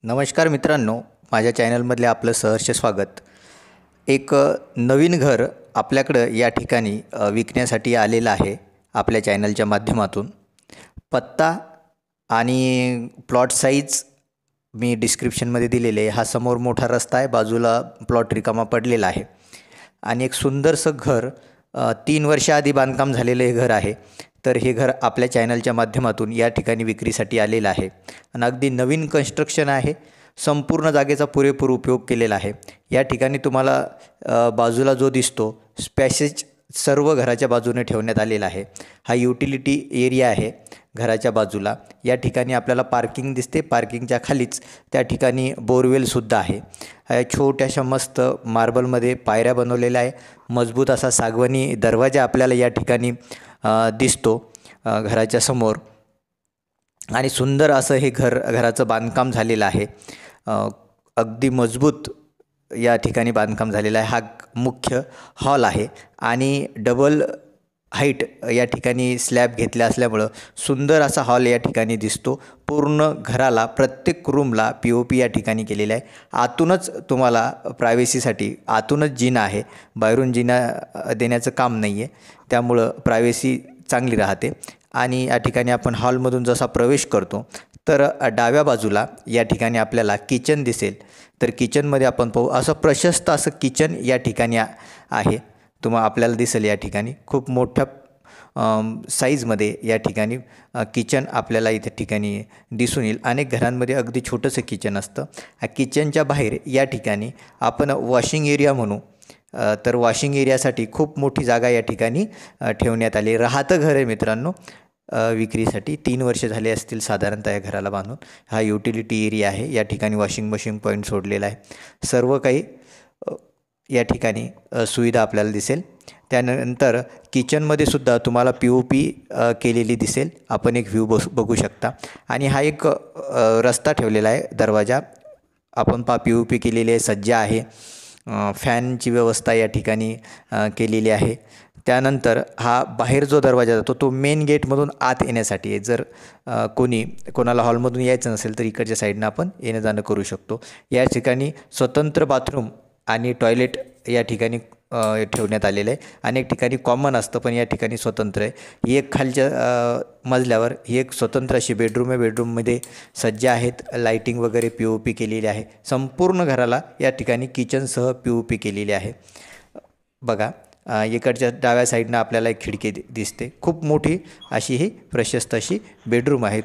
नमस्कार मित्रांनो, माझ्या चॅनलमधले आपलं सहर्ष स्वागत। एक नवीन घर आपल्याकडं या ठिकाणी विकण्यासाठी आलेलं आहे आपल्या चॅनलच्या माध्यमातून। पत्ता आणि प्लॉट साईज मी डिस्क्रिप्शनमध्ये दिलेले आहे। हा समोर मोठा रस्ता आहे, बाजूला प्लॉट रिकामा पडलेला आहे आणि एक सुंदरसं घर 3 वर्ष आधी बांधकाम झालेलं हे घर आहे। तर हे घर आपल्या चॅनलच्या माध्यमातून या ठिकाणी विक्रीसाठी आलेलं आहे आणि अगदी नवीन कन्स्ट्रक्शन आहे। संपूर्ण जागेचा पुरेपूर उपयोग केलेला आहे। या ठिकाणी तुम्हाला बाजूला जो दिसतो स्पॅसेज सर्व घराच्या बाजूने ठेवण्यात आलेला आहे। हा युटिलिटी एरिया आहे घराच्या बाजूला। या ठिकाणी आपल्याला पार्किंग दिसते, पार्किंगच्या खालीच त्या ठिकाणी बोरवेलसुद्धा आहे। छोट्याशा मस्त मार्बलमध्ये पायऱ्या बनवलेल्या आहे। मजबूत असा सागवानी दरवाजा आपल्याला या ठिकाणी दिसतो घराच्या समोर आणि सुंदर असं हे घराचं बांधकाम झालेलं आहे। अगदी मजबूत या ठिकाणी बांधकाम झालेलं आहे। हा मुख्य हॉल आहे आणि डबल हाईट या ठिकाणी स्लॅब घेतला असल्यामुळं सुंदर असा हॉल या ठिकाणी दिसतो। पूर्ण घराला प्रत्येक रूमला POP या ठिकाणी केलेला आहे। आतूनच तुम्हाला प्रायव्हसीसाठी आतूनच जिना आहे, बाहेरून जिना देण्याचं काम नाही आहे, त्यामुळं प्रायव्हसी चांगली राहते। आणि या ठिकाणी आपण हॉलमधून जसा प्रवेश करतो तर डाव्या बाजूला या ठिकाणी आपल्याला किचन दिसेल। तर किचनमध्ये आपण पाहू असं प्रशस्त असं किचन या ठिकाणी आहे। आपल्याला दिसेल या ठिकाणी खूप मोठ्या साईजमध्ये या ठिकाणी किचन आपल्याला इथे ठिकाणी दिसून येईल। अनेक घरांमध्ये अगदी छोटंसं किचन असतं। किचनच्या बाहेर या ठिकाणी आपण वॉशिंग एरिया म्हणू तर वॉशिंग एरियासाठी खूप मोठी जागा या ठिकाणी ठेवण्यात आली। राहतं घर आहे मित्रांनो विक्रीसाठी। 3 वर्ष झाले असतील साधारणतः या घराला बांधून। हा युटिलिटी एरिया आहे। या ठिकाणी वॉशिंग मशीन पॉईंट सोडलेला आहे। सर्व काही या ठिकाणी सुविधा आपल्याला दिसेल। त्यानंतर किचनमध्ये सुद्धा तुम्हाला POP केलेली दिसेल। आपण एक व्ह्यू बघू शकता आणि हा एक रस्ता ठेवलेला आहे दरवाजा। आपण POP केलेली आहे, सज्जा आहे, फॅनची व्यवस्था या ठिकाणी केलेली आहे। त्यानंतर हा बाहेर जो दरवाजा जातो तो मेन गेटमधून आत येण्यासाठी आहे। जर कोणाला हॉलमधून यायचं नसेल तर इकडच्या साईडनं आपण येणं जाणं करू शकतो। या ठिकाणी स्वतंत्र बाथरूम आणि टॉयलेट या ठिकाणी ठेवण्यात आलेलं आहे। अनेक ठिकाणी कॉमन असतं पण या ठिकाणी स्वतंत्र आहे। ही एक खालच्या मजल्यावर ही एक स्वतंत्र अशी बेडरूम आहे। बेडरूममध्ये सज्जा आहेत, लाईटिंग वगैरे POP केलेली आहे। संपूर्ण घराला या ठिकाणी किचनसह POP केलेली आहे। बघा इकडच्या डाव्या साईडनं आपल्याला एक खिडकी दिसते। खूप मोठी अशी ही प्रशस्त अशी बेडरूम आहे।